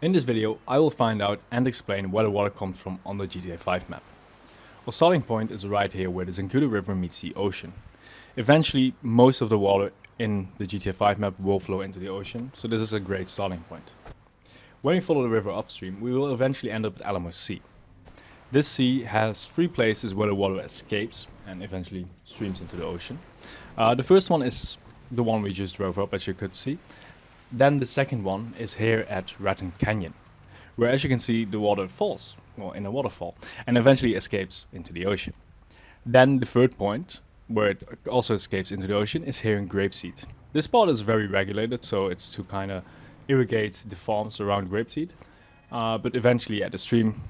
In this video, I will find out and explain where the water comes from on the GTA 5 map. Our starting point is right here where the Zancudo River meets the ocean. Eventually, most of the water in the GTA 5 map will flow into the ocean, so this is a great starting point. When we follow the river upstream, we will eventually end up at Alamo Sea. This sea has three places where the water escapes and eventually streams into the ocean. The first one is the one we just drove up, as you could see. Then the second one is here at Raton Canyon, where, as you can see, the water falls, or in a waterfall, and eventually escapes into the ocean. Then the third point, where it also escapes into the ocean, is here in Grapeseed. This spot is very regulated, so it's to kind of irrigate the farms around Grapeseed. But eventually, the stream,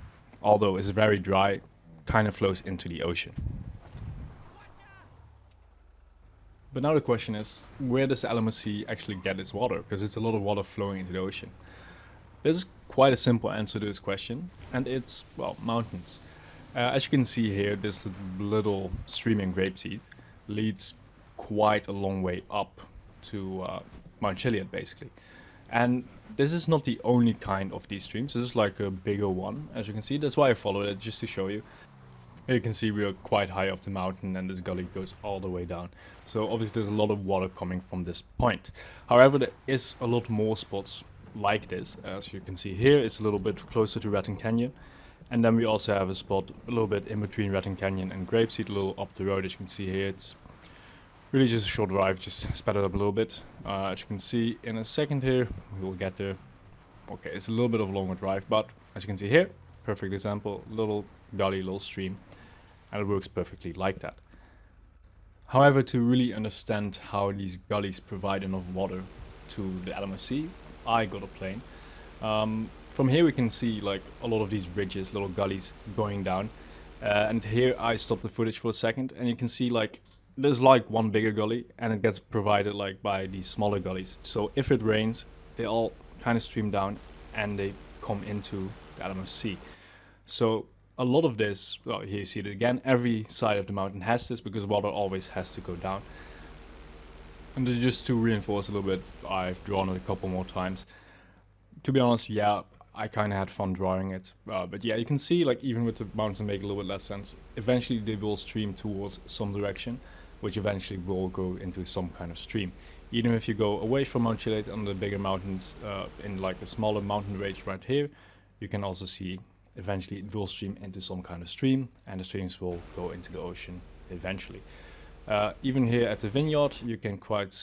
although it's very dry, kind of flows into the ocean. But now the question is, where does the Alamo Sea actually get its water? Because it's a lot of water flowing into the ocean. There's quite a simple answer to this question, and it's, well, mountains. As you can see here, this little stream in Grapeseed leads quite a long way up to Mount Chiliad, basically. And this is not the only kind of these streams. This is like a bigger one, as you can see. That's why I followed it, just to show you. Here you can see we are quite high up the mountain and this gully goes all the way down. So obviously there's a lot of water coming from this point. However, there is a lot more spots like this. As you can see here, it's a little bit closer to Raton Canyon. And then we also have a spot a little bit in between Raton Canyon and Grapeseed, a little up the road. As you can see here, it's really just a short drive, just sped it up a little bit. As you can see in a second here, we will get there. Okay, it's a little bit of a longer drive, but as you can see here, perfect example, little gully, little stream. And it works perfectly like that. However, to really understand how these gullies provide enough water to the Alamo Sea, I got a plane. From here we can see like a lot of these ridges, little gullies going down. And here I stopped the footage for a second, and you can see like there's like one bigger gully, and it gets provided like by these smaller gullies. So if it rains, they all kind of stream down and they come into the Alamo Sea. So a lot of this, well, here you see it again, every side of the mountain has this because water always has to go down. And just to reinforce a little bit, I've drawn it a couple more times. To be honest, yeah, I kind of had fun drawing it. But yeah, you can see like even with the mountains make a little bit less sense, eventually they will stream towards some direction, which eventually will go into some kind of stream. Even if you go away from Mount Chiliad on the bigger mountains, in like a smaller mountain range right here, you can also see eventually it will stream into some kind of stream, and the streams will go into the ocean eventually. Even here at the vineyard, you can quite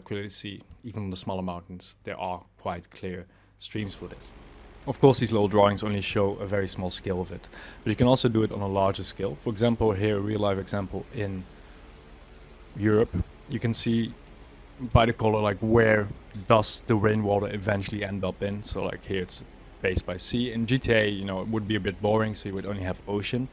clearly see, even on the smaller mountains, there are quite clear streams for this. Of course, these little drawings only show a very small scale of it, but you can also do it on a larger scale. For example, here, a real life example in Europe, you can see by the color like where does the rainwater eventually end up in. So like here it's based by sea. In GTA, you know, it would be a bit boring, so you would only have ocean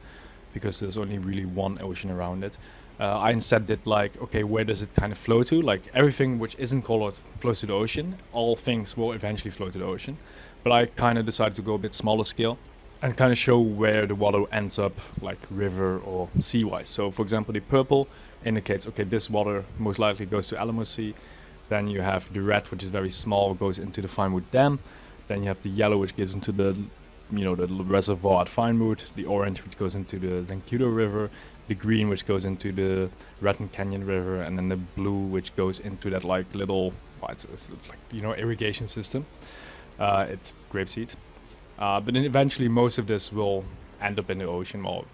because there's only really one ocean around it. I instead did like, okay, where does it kind of flow to? Like everything which isn't colored flows to the ocean. All things will eventually flow to the ocean. But I kind of decided to go a bit smaller scale and kind of show where the water ends up, like river or sea-wise. So for example, the purple indicates, okay, this water most likely goes to Alamo Sea. Then you have the red, which is very small, goes into the Vinewood Dam. Then you have the yellow, which gets into the, you know, the reservoir at Vinewood. The orange, which goes into the Zancudo River. The green, which goes into the Raton Canyon River. And then the blue, which goes into that like little, well, it's like, you know, irrigation system. It's Grapeseed. But then eventually most of this will end up in the ocean, or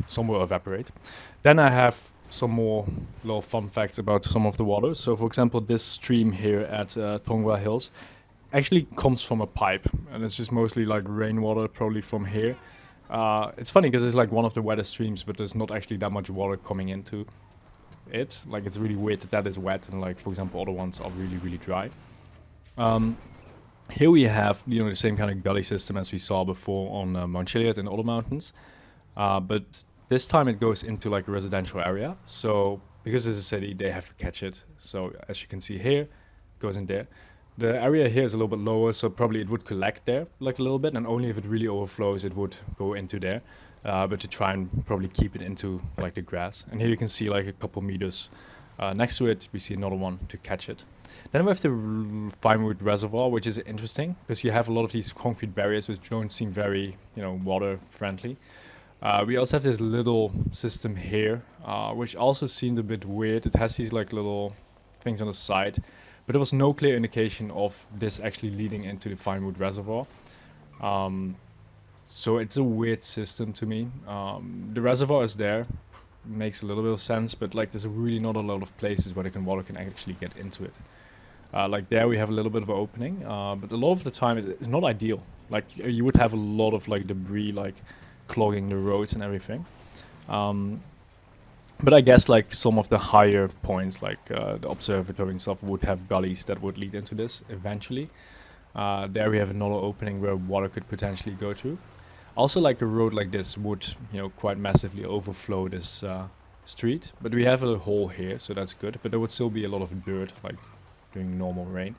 some will evaporate. Then I have some more little fun facts about some of the water. So for example, this stream here at Tongwa Hills actually comes from a pipe, and it's just mostly like rainwater, probably from here. It's funny because it's like one of the wettest streams, but there's not actually that much water coming into it. Like it's really weird that that is wet, and like for example other ones are really, really dry. Here we have, you know, the same kind of gully system as we saw before on Mount Chiliad and other mountains, but this time it goes into like a residential area. So because it's a city, they have to catch it. So as you can see here, it goes in there. The area here is a little bit lower, so probably it would collect there like a little bit, and only if it really overflows it would go into there. But to try and probably keep it into like the grass. And here you can see like a couple meters Next to it, we see another one to catch it. Then we have the Vinewood Reservoir, which is interesting because you have a lot of these concrete barriers which don't seem very, water friendly. We also have this little system here, which also seemed a bit weird. It has these like little things on the side, but there was no clear indication of this actually leading into the Vinewood Reservoir. So it's a weird system to me. The reservoir is there, makes a little bit of sense, but like there's really not a lot of places where the water can actually get into it. Like there we have a little bit of an opening, but a lot of the time it's not ideal. Like you would have a lot of like debris like clogging the roads and everything. But I guess like some of the higher points, like the observatory and stuff, would have gullies that would lead into this eventually. There we have another opening where water could potentially go through. Also, like a road like this would, quite massively overflow this street. But we have a hole here, so that's good. But there would still be a lot of dirt, like during normal rain.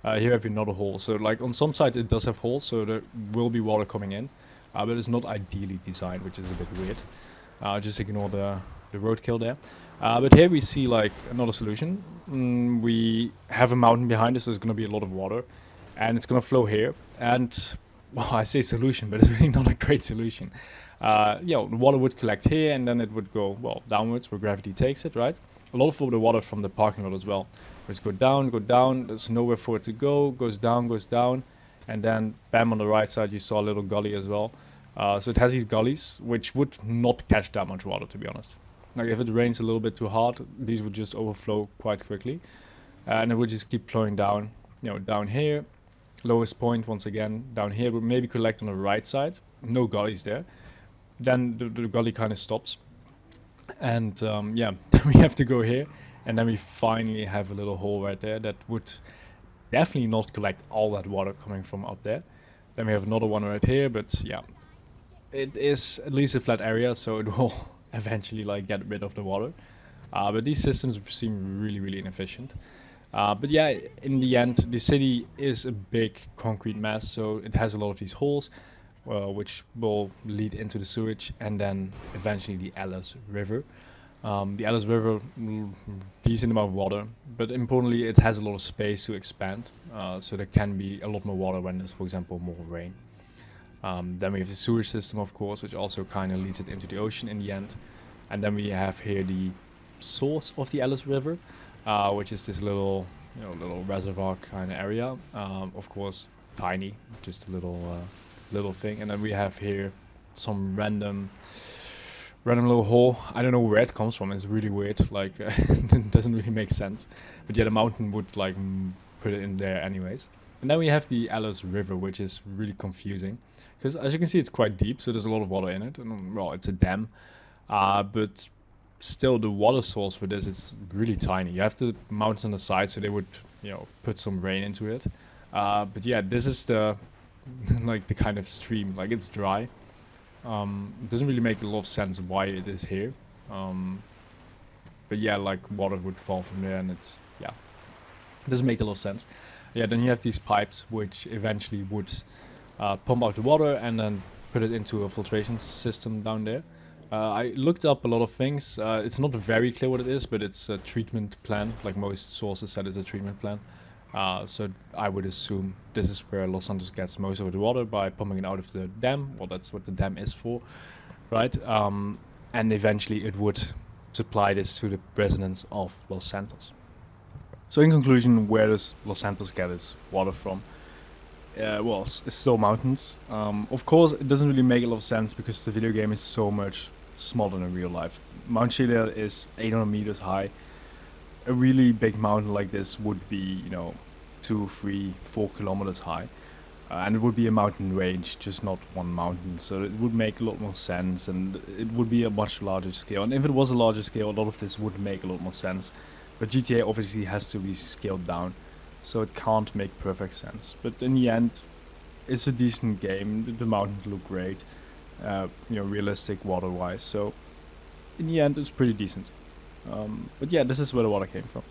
Here we have another hole. So like on some sides it does have holes, so there will be water coming in. But it's not ideally designed, which is a bit weird. Just ignore the roadkill there. But here we see like another solution. We have a mountain behind us, so there's going to be a lot of water. And it's going to flow here. And, well, I say solution, but it's really not a great solution. The water would collect here, and then it would go, well, downwards where gravity takes it, right? A lot of the water from the parking lot as well. It's go down, there's nowhere for it to go, goes down. And then, bam, on the right side, you saw a little gully as well. So it has these gullies, which would not catch that much water, to be honest. Like, if it rains a little bit too hard, these would just overflow quite quickly. And it would just keep flowing down, down here. Lowest point, once again, down here, would maybe collect on the right side. No gullies there. Then the gully kind of stops. And, then we have to go here. And then we finally have a little hole right there that would definitely not collect all that water coming from up there. Then we have another one right here, but yeah, it is at least a flat area, so it will eventually like get rid of the water. But these systems seem really, really inefficient. But yeah, in the end, the city is a big concrete mass, so it has a lot of these holes, which will lead into the sewage, and then eventually the Alice River. The Alice River, decent amount of water, but importantly, it has a lot of space to expand, so there can be a lot more water when there's, for example, more rain. Then we have the sewage system, of course, which also kind of leads it into the ocean in the end. And then we have here the source of the Alice River, which is this little reservoir kind of area. Of course, tiny, just a little thing. And then we have here some random little hole. I don't know where it comes from. It's really weird. Like, it doesn't really make sense. But yeah, the mountain would like put it in there anyways. And then we have the Alice River, which is really confusing. Because as you can see, it's quite deep, so there's a lot of water in it. And, well, it's a dam. But still, the water source for this is really tiny. You have the mountains on the side, so they would, put some rain into it. But yeah, this is the, like, the kind of stream. Like, it's dry. It doesn't really make a lot of sense why it is here. But yeah, like, water would fall from there, and it doesn't make a lot of sense. Yeah, then you have these pipes, which eventually would pump out the water and then put it into a filtration system down there. I looked up a lot of things. It's not very clear what it is, but it's a treatment plan. Like most sources said, it's a treatment plan. So I would assume this is where Los Santos gets most of the water by pumping it out of the dam. Well, that's what the dam is for, right? And eventually it would supply this to the residents of Los Santos. So in conclusion, where does Los Santos get its water from? Well, it's still mountains. Of course, it doesn't really make a lot of sense because the video game is so much smaller than real life. Mount Chiliad is 800 meters high. A really big mountain like this would be, 2, 3, 4 kilometers high. And it would be a mountain range, just not one mountain. So it would make a lot more sense, and it would be a much larger scale. And if it was a larger scale, a lot of this would make a lot more sense. But GTA obviously has to be scaled down, so it can't make perfect sense. But in the end, it's a decent game. The mountains look great, realistic water-wise. So in the end, it's pretty decent. But yeah, this is where the water came from.